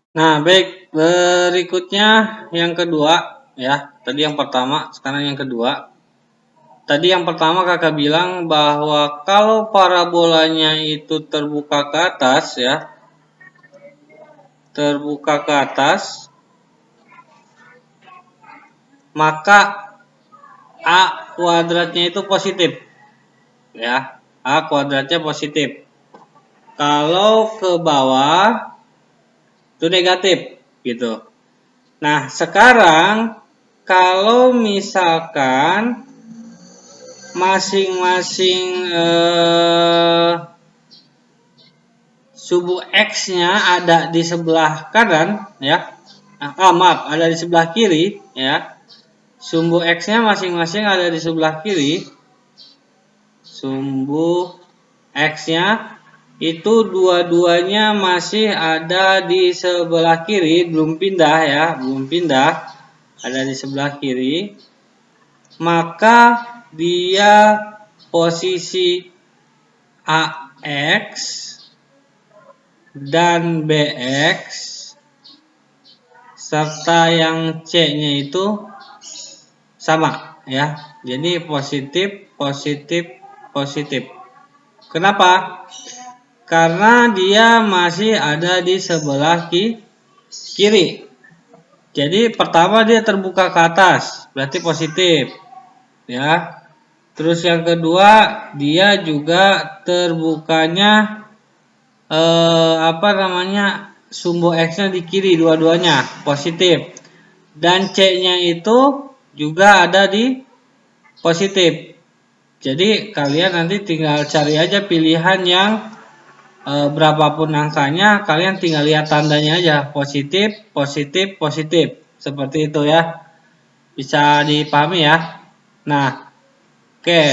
Nah, baik, berikutnya yang kedua ya. Tadi yang pertama, sekarang yang kedua. Tadi yang pertama kakak bilang bahwa kalau parabolanya itu terbuka ke atas ya, terbuka ke atas, maka A kuadratnya itu positif ya. A kuadratnya positif. Kalau ke bawah itu negatif gitu. Nah, sekarang kalau misalkan masing-masing subu X-nya ada di sebelah kanan ya. Maaf, ada di sebelah kiri ya. Sumbu X-nya masing-masing ada di sebelah kiri. Sumbu X-nya itu dua-duanya masih ada di sebelah kiri, belum pindah ya, belum pindah, ada di sebelah kiri. Maka dia posisi AX dan BX serta yang C-nya itu sama ya. Jadi positif, positif, positif. Kenapa? Karena dia masih ada di sebelah kiri. Jadi pertama dia terbuka ke atas, berarti positif ya. Terus yang kedua dia juga terbukanya sumbu X-nya di kiri dua-duanya positif. Dan C-nya itu juga ada di positif. Jadi kalian nanti tinggal cari aja pilihan yang berapapun angkanya, kalian tinggal lihat tandanya aja, positif, positif, positif. Seperti itu ya. Bisa dipahami ya. Nah, oke.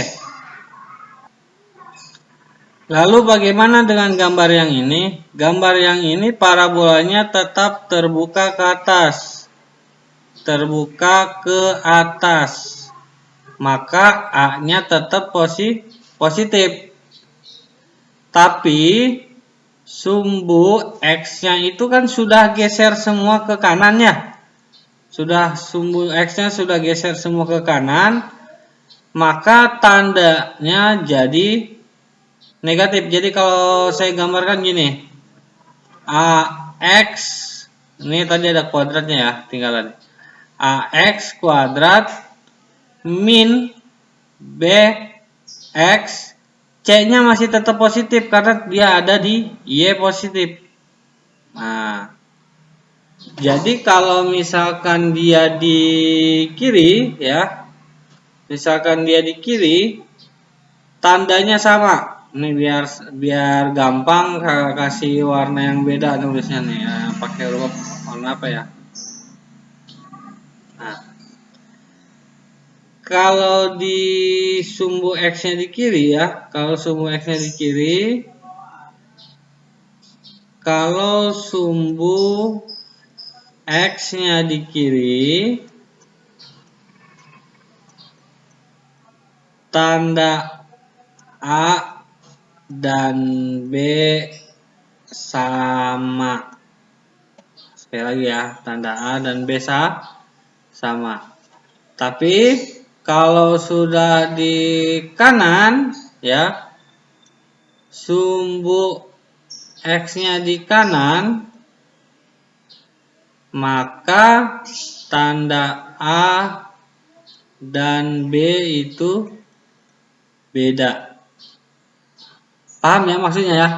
Lalu bagaimana dengan gambar yang ini? Gambar yang ini parabolanya tetap terbuka ke atas. Terbuka ke atas. Maka A-nya tetap positif. Tapi sumbu X-nya itu kan sudah geser semua ke kanannya. Sumbu X-nya sudah geser semua ke kanan, maka tandanya jadi negatif. Jadi kalau saya gambarkan gini, AX, ini tadi ada kuadratnya ya, tinggalan. AX kuadrat min BX, C-nya masih tetap positif karena dia ada di Y positif. Nah, jadi kalau misalkan dia di kiri ya, misalkan dia di kiri, tandanya sama. Ini biar gampang kasih warna yang beda nulisnya nih. Ya, pakai warna apa ya? Nah, kalau di sumbu X-nya di kiri ya, kalau sumbu X-nya di kiri, kalau sumbu X-nya di kiri, tanda A dan B sama. Sekali lagi ya, tanda A dan B sama. Tapi kalau sudah di kanan ya, sumbu X-nya di kanan, maka tanda A dan B itu beda. Paham ya maksudnya ya?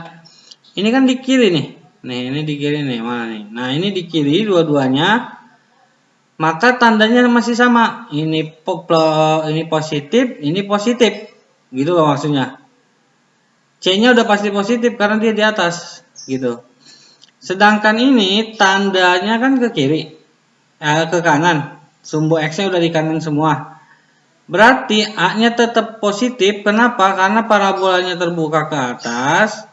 Ini kan di kiri nih. Nih, ini di kiri nih, mana nih? Nah, ini di kiri dua-duanya. Maka tandanya masih sama. Ini positif, ini positif. Gitu loh maksudnya. C-nya udah pasti positif karena dia di atas, gitu. Sedangkan ini tandanya kan ke kiri, ke kanan. Sumbu X-nya udah di kanan semua. Berarti A-nya tetap positif. Kenapa? Karena parabolanya terbuka ke atas,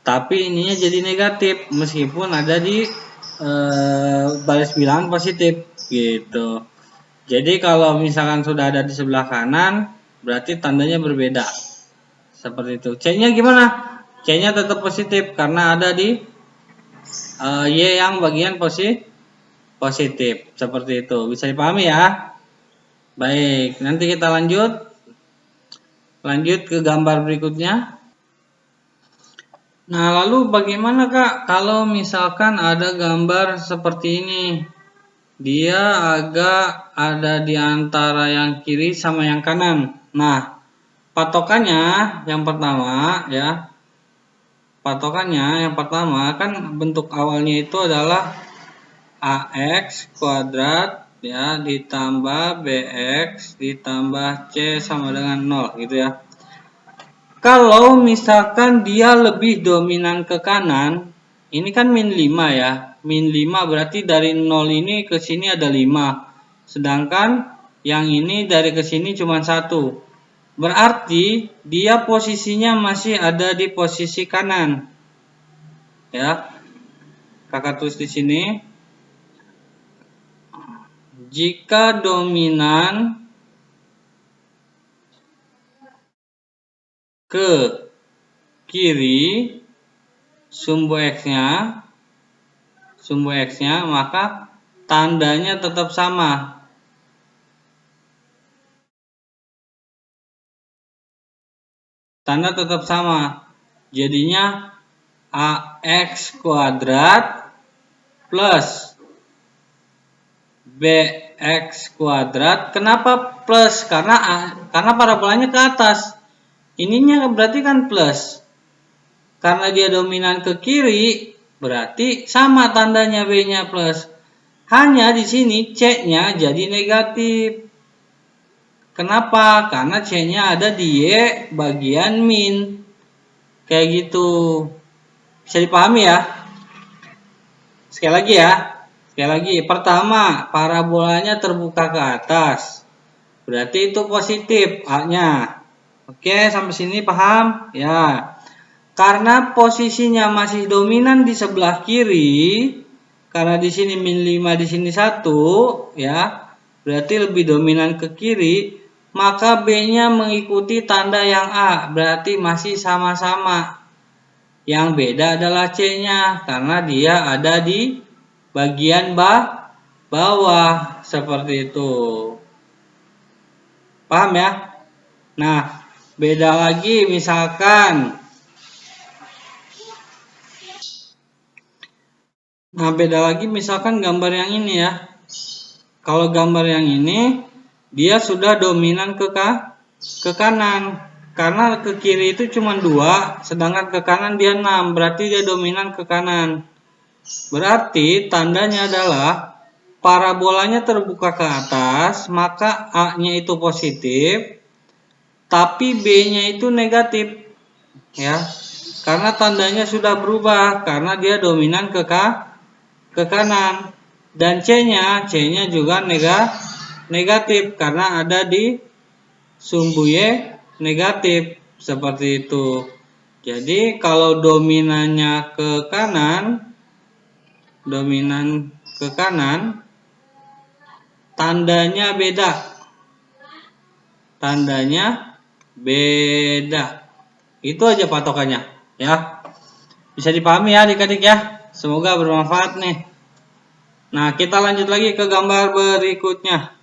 tapi ininya jadi negatif meskipun ada di baris bilangan positif, gitu. Jadi kalau misalkan sudah ada di sebelah kanan, berarti tandanya berbeda. Seperti itu. C-nya gimana? C-nya tetap positif karena ada di Y yang bagian positif. Seperti itu. Bisa dipahami ya? Baik, nanti kita lanjut ke gambar berikutnya. Nah, lalu bagaimana Kak kalau misalkan ada gambar seperti ini? Dia agak ada di antara yang kiri sama yang kanan. Nah, patokannya yang pertama ya. Patokannya yang pertama kan bentuk awalnya itu adalah AX kuadrat ya ditambah BX ditambah C sama dengan 0 gitu ya. Kalau misalkan dia lebih dominan ke kanan, ini kan min 5 ya. Min 5 berarti dari 0 ini ke sini ada 5. Sedangkan yang ini dari ke sini cuma 1. Berarti dia posisinya masih ada di posisi kanan. Ya. Kakak tulis di sini. Jika dominan ke kiri sumbu X-nya maka tandanya tetap sama. Tanda tetap sama. Jadinya AX kuadrat plus BX kuadrat. Kenapa plus? Karena parabolanya ke atas. Ininya berarti kan plus. Karena dia dominan ke kiri, berarti sama tandanya B-nya plus. Hanya di sini C-nya jadi negatif. Kenapa? Karena C-nya ada di Y bagian min. Kayak gitu. Bisa dipahami ya? Sekali lagi ya. Sekali lagi. Pertama, parabolanya terbuka ke atas. Berarti itu positif A-nya. Oke, sampai sini paham? Ya. Karena posisinya masih dominan di sebelah kiri, karena di sini min 5 di sini 1, ya. Berarti lebih dominan ke kiri, maka B-nya mengikuti tanda yang A, berarti masih sama-sama. Yang beda adalah C-nya karena dia ada di bagian bawah seperti itu. Paham ya? Nah, beda lagi misalkan gambar yang ini ya. Kalau gambar yang ini dia sudah dominan ke kanan. Karena ke kiri itu cuma 2, sedangkan ke kanan dia 6, berarti dia dominan ke kanan. Berarti tandanya adalah parabolanya terbuka ke atas, maka A-nya itu positif, tapi B-nya itu negatif. Ya. Karena tandanya sudah berubah karena dia dominan ke kanan. Dan C-nya juga negatif karena ada di sumbu Y negatif seperti itu. Jadi kalau dominannya ke kanan, tandanya beda. Itu aja patokannya, ya. Bisa dipahami ya adik-adik ya. Semoga bermanfaat nih. Nah, kita lanjut lagi ke gambar berikutnya.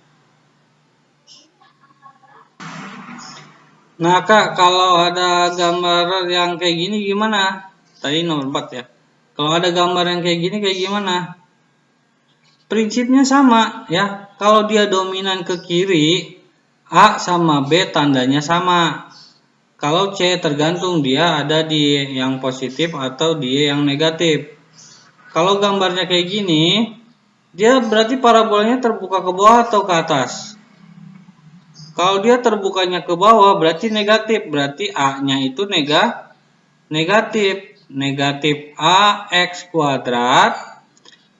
Nah Kak, kalau ada gambar yang kayak gini gimana? Tadi nomor 4 ya. Kalau ada gambar yang kayak gini kayak gimana? Prinsipnya sama ya. Kalau dia dominan ke kiri, A sama B tandanya sama. Kalau C tergantung dia ada di yang positif atau dia yang negatif. Kalau gambarnya kayak gini, dia berarti parabolanya terbuka ke bawah atau ke atas? Kalau dia terbukanya ke bawah berarti negatif, berarti A-nya itu negatif. Negatif AX kuadrat.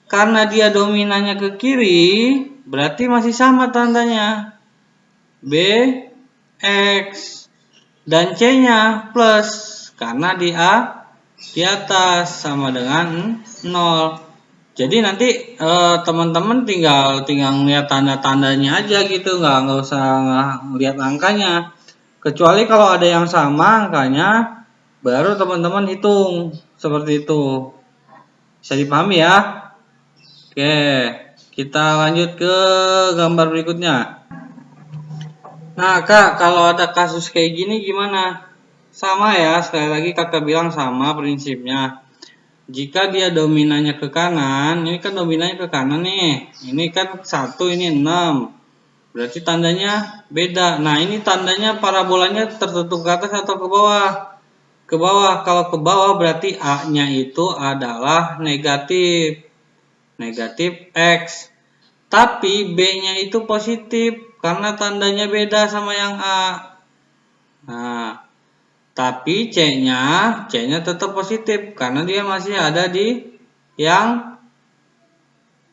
Karena dia dominannya ke kiri, berarti masih sama tandanya. BX. Dan C-nya plus, karena di A di atas sama dengan 0. Jadi nanti teman-teman tinggal ngeliat tanda-tandanya aja gitu, nggak usah ngeliat angkanya. Kecuali kalau ada yang sama angkanya, baru teman-teman hitung seperti itu. Bisa dipahami ya? Oke, kita lanjut ke gambar berikutnya. Nah, Kak, kalau ada kasus kayak gini gimana? Sama ya, sekali lagi Kakak bilang sama prinsipnya. Jika dia dominannya ke kanan, ini kan dominannya ke kanan nih. Ini kan 1, ini 6. Berarti tandanya beda. Nah, ini tandanya parabolanya tertutup ke atas atau ke bawah? Ke bawah. Kalau ke bawah berarti A-nya itu adalah negatif. Negatif X. Tapi B-nya itu positif karena tandanya beda sama yang A. Nah, tapi C-nya tetap positif karena dia masih ada di yang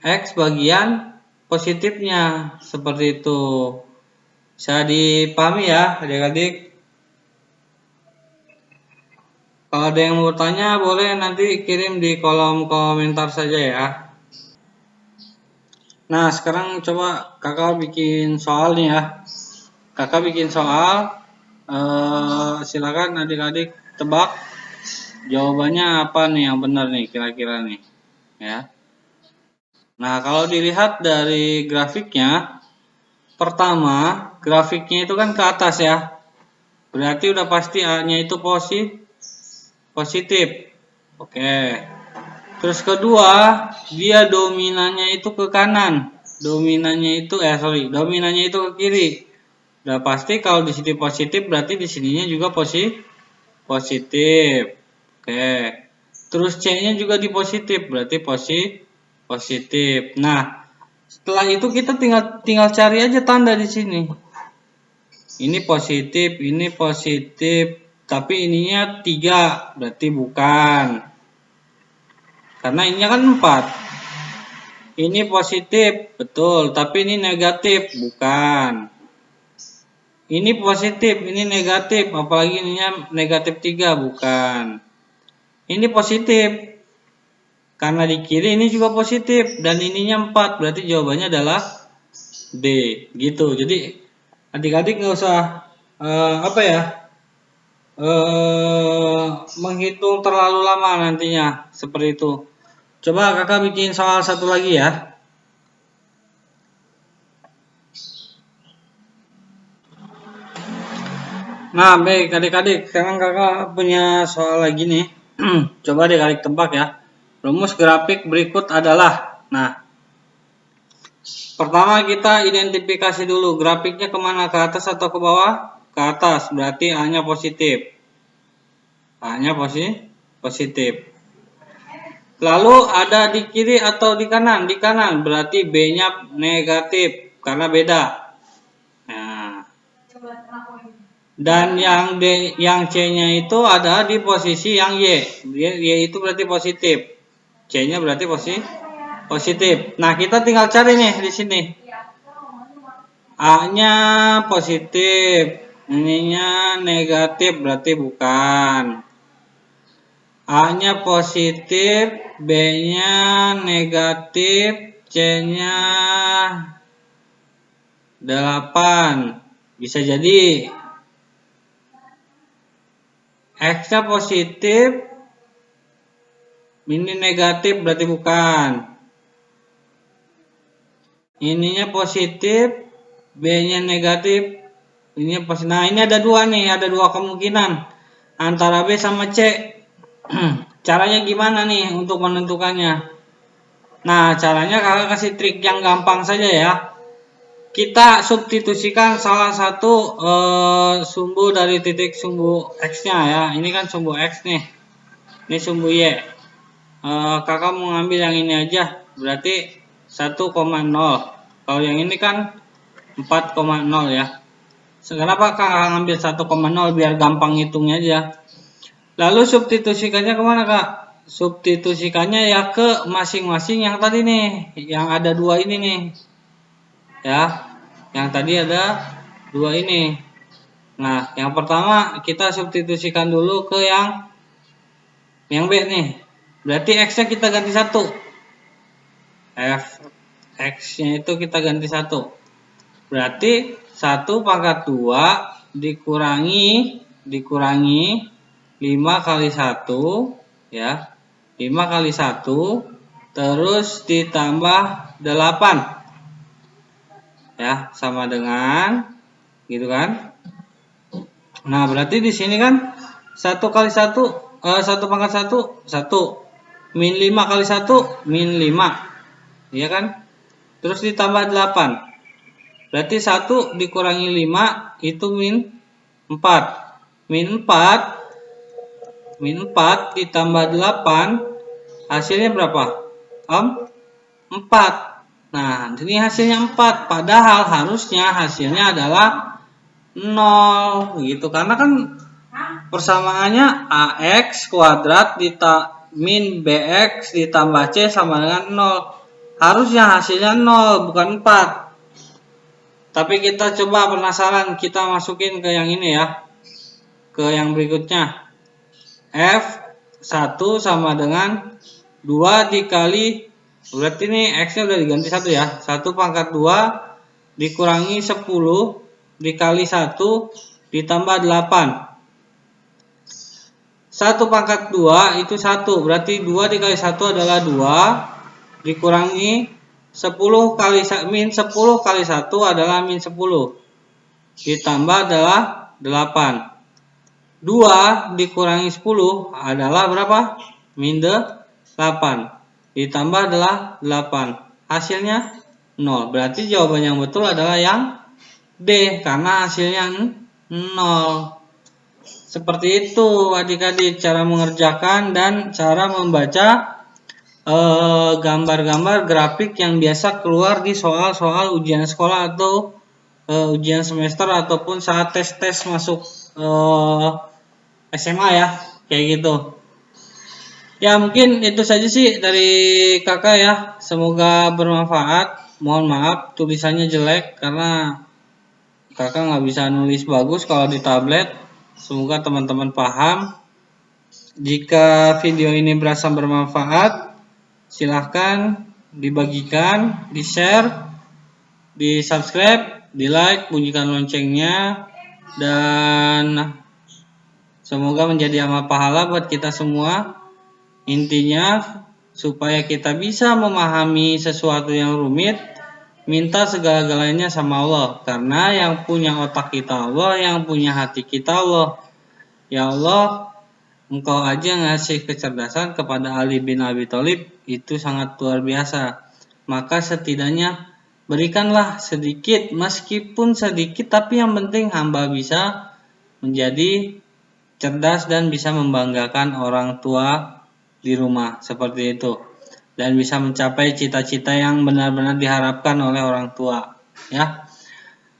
X bagian positifnya. Seperti itu. Bisa dipahami ya adik-adik? Kalau ada yang mau bertanya boleh nanti kirim di kolom komentar saja ya. Nah, sekarang coba kakak bikin soal nih ya. Kakak bikin soal, silakan adik-adik tebak jawabannya apa nih yang benar nih kira-kira nih, ya. Nah, kalau dilihat dari grafiknya, pertama grafiknya itu kan ke atas ya, berarti udah pasti A-nya itu positif. Oke. Terus kedua, dia dominannya itu ke kanan. Dominannya itu ke kiri. Udah pasti kalau di sini positif berarti di sininya juga positif. Oke. Terus C-nya juga di positif, berarti positif. Nah, setelah itu kita tinggal cari aja tanda di sini. Ini positif, tapi ininya 3, berarti bukan. Karena ininya kan 4. Ini positif, betul, tapi ini negatif, bukan. Ini positif, ini negatif, apalagi ininya negatif 3, bukan. Ini positif, karena di kiri ini juga positif, dan ininya 4, berarti jawabannya adalah D, gitu. Jadi adik-adik nggak usah menghitung terlalu lama nantinya, seperti itu. Coba kakak bikin soal satu lagi ya. Nah, baik adik-adik, sekarang kakak punya soal lagi nih. Coba adik-adik tebak ya. Rumus grafik berikut adalah, nah, pertama kita identifikasi dulu grafiknya kemana, ke atas atau ke bawah? Ke atas, berarti A-nya positif. A-nya positif. Lalu ada di kiri atau di kanan? Di kanan, berarti B-nya negatif karena beda. Nah, dan yang C-nya itu ada di posisi yang Y. Y itu berarti positif. C-nya berarti positif. Nah, kita tinggal cari nih di sini. A-nya positif, ininya negatif berarti bukan. A-nya positif, B-nya negatif, C-nya 8. Bisa jadi X-nya positif, ini negatif berarti bukan. Ininya positif, B-nya negatif, ininya positif. Nah, ini ada dua nih, ada dua kemungkinan antara B sama C. Caranya gimana nih untuk menentukannya? Nah, caranya kakak kasih trik yang gampang saja ya. Kita substitusikan salah satu sumbu dari titik sumbu X-nya ya. Ini kan sumbu X nih. Ini sumbu Y. Kakak mau ngambil yang ini aja. Berarti 1,0. Kalau yang ini kan 4,0 ya. Kenapa kakak ngambil 1,0 biar gampang hitungnya aja. Lalu substitusikannya kemana kak? Substitusikannya ya ke masing-masing yang tadi nih, yang ada dua ini nih, ya, yang tadi ada dua ini. Nah, yang pertama kita substitusikan dulu ke yang B nih. Berarti X-nya kita ganti 1. X-nya itu kita ganti 1. Berarti 1 pangkat 2 dikurangi 5 kali 1 ya. 5 kali 1 terus ditambah 8. Ya, sama dengan gitu kan. Nah, berarti di sini kan 1 kali 1 1 pangkat 1 1 min 5 kali 1 min 5. Iya kan? Terus ditambah 8. Berarti 1 dikurangi 5 itu min 4. Min 4 ditambah 8 hasilnya berapa? 4. Nah, ini hasilnya 4. Padahal harusnya hasilnya adalah 0 gitu. Karena kan persamaannya AX kuadrat min BX ditambah C sama dengan 0. Harusnya hasilnya 0 bukan 4. Tapi kita coba penasaran, kita masukin ke yang ini ya. Ke yang berikutnya. F1 sama dengan 2 dikali, berarti ini X-nya udah diganti 1 ya. 1 pangkat 2 dikurangi 10 dikali 1 ditambah 8. 1 pangkat 2 itu 1, berarti 2 dikali 1 adalah 2 dikurangi 10 kali min 10 kali 1 adalah min 10 ditambah adalah 8. 2 dikurangi 10 adalah berapa? Min 8 ditambah adalah 8. Hasilnya 0. Berarti jawaban yang betul adalah yang D karena hasilnya 0. Seperti itu adik-adik cara mengerjakan dan cara membaca gambar-gambar grafik yang biasa keluar di soal-soal ujian sekolah atau ujian semester ataupun saat tes-tes masuk SMA ya, kayak gitu. Ya mungkin itu saja sih dari kakak ya, semoga bermanfaat. Mohon maaf tulisannya jelek karena kakak nggak bisa nulis bagus kalau di tablet. Semoga teman-teman paham. Jika video ini berasa bermanfaat, silahkan dibagikan, di-share, di-subscribe, di-like, bunyikan loncengnya, dan semoga menjadi amal pahala buat kita semua. Intinya, supaya kita bisa memahami sesuatu yang rumit, minta segala-galanya sama Allah. Karena yang punya otak kita Allah, yang punya hati kita Allah. Ya Allah, Engkau aja ngasih kecerdasan kepada Ali bin Abi Thalib, itu sangat luar biasa. Maka setidaknya berikanlah sedikit, meskipun sedikit, tapi yang penting hamba bisa menjadi cerdas dan bisa membanggakan orang tua di rumah, seperti itu. Dan bisa mencapai cita-cita yang benar-benar diharapkan oleh orang tua, ya.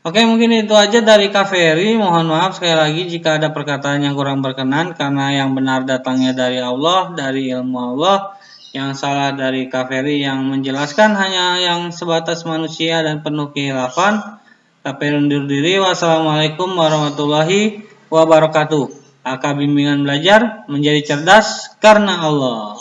Oke, mungkin itu aja dari Kak Ferry. Mohon maaf sekali lagi jika ada perkataan yang kurang berkenan, karena yang benar datangnya dari Allah, dari ilmu Allah. Yang salah dari Kak Ferry yang menjelaskan hanya yang sebatas manusia dan penuh kehilafan. Kak Ferry undur diri. Wassalamualaikum warahmatullahi wabarakatuh. Kakak bimbingan belajar menjadi cerdas karena Allah.